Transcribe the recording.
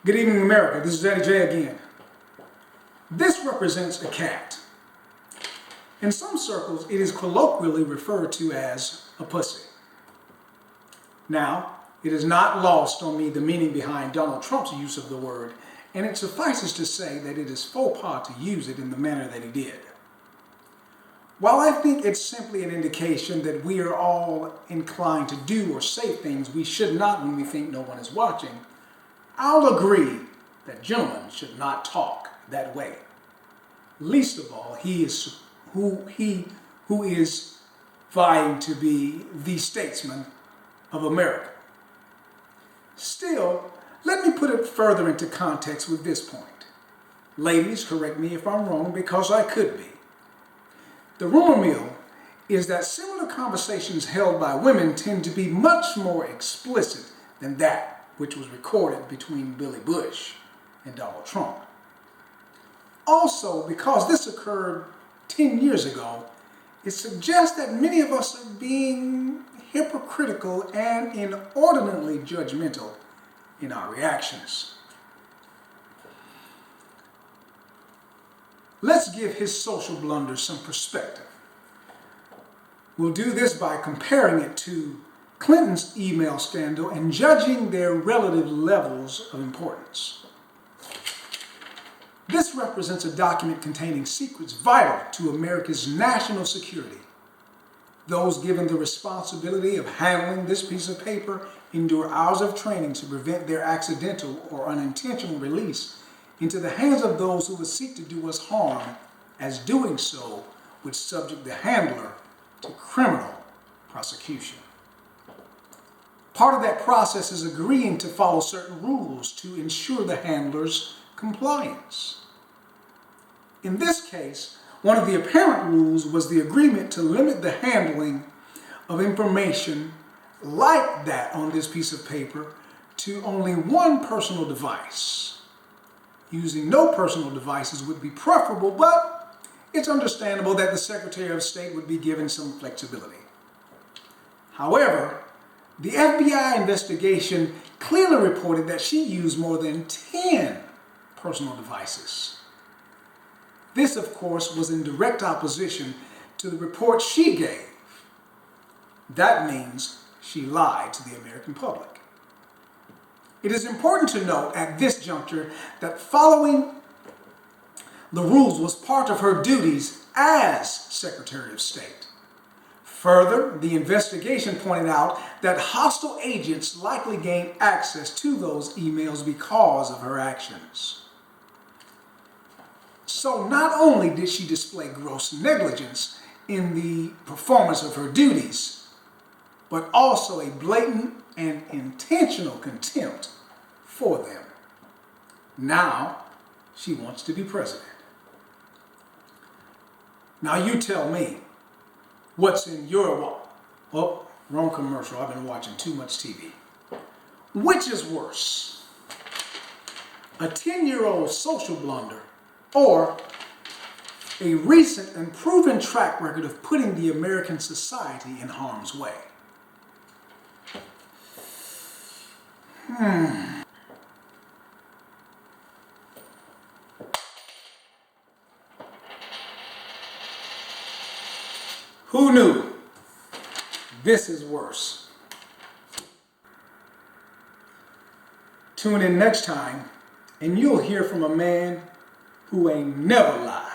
Good evening, America. This is Eddie J again. This represents a cat. In some circles, it is colloquially referred to as a pussy. Now, it is not lost on me the meaning behind Donald Trump's use of the word, and it suffices to say that it is faux pas to use it in the manner that he did. While I think it's simply an indication that we are all inclined to do or say things we should not when we think no one is watching, I'll agree that gentlemen should not talk that way. Least of all, he who is vying to be the statesman of America. Still, let me put it further into context with this point. Ladies, correct me if I'm wrong, because I could be. The rumor mill is that similar conversations held by women tend to be much more explicit than that which was recorded between Billy Bush and Donald Trump. Also, because this occurred 10 years ago, it suggests that many of us are being hypocritical and inordinately judgmental in our reactions. Let's give his social blunders some perspective. We'll do this by comparing it to Clinton's email scandal and judging their relative levels of importance. This represents a document containing secrets vital to America's national security. Those given the responsibility of handling this piece of paper endure hours of training to prevent their accidental or unintentional release into the hands of those who would seek to do us harm, as doing so would subject the handler to criminal prosecution. Part of that process is agreeing to follow certain rules to ensure the handler's compliance. In this case, one of the apparent rules was the agreement to limit the handling of information like that on this piece of paper to only one personal device. Using no personal devices would be preferable, but it's understandable that the Secretary of State would be given some flexibility. However, the FBI investigation clearly reported that she used more than 10 personal devices. This, of course, was in direct opposition to the report she gave. That means she lied to the American public. It is important to note at this juncture that following the rules was part of her duties as Secretary of State. Further, the investigation pointed out that hostile agents likely gained access to those emails because of her actions. So not only did she display gross negligence in the performance of her duties, but also a blatant and intentional contempt for them. Now, she wants to be president. Now you tell me, what's in your wallet? Oh, wrong commercial. I've been watching too much TV. Which is worse? A 10-year-old social blunder or a recent and proven track record of putting the American society in harm's way? Who knew? This is worse. Tune in next time and you'll hear from a man who ain't never lied.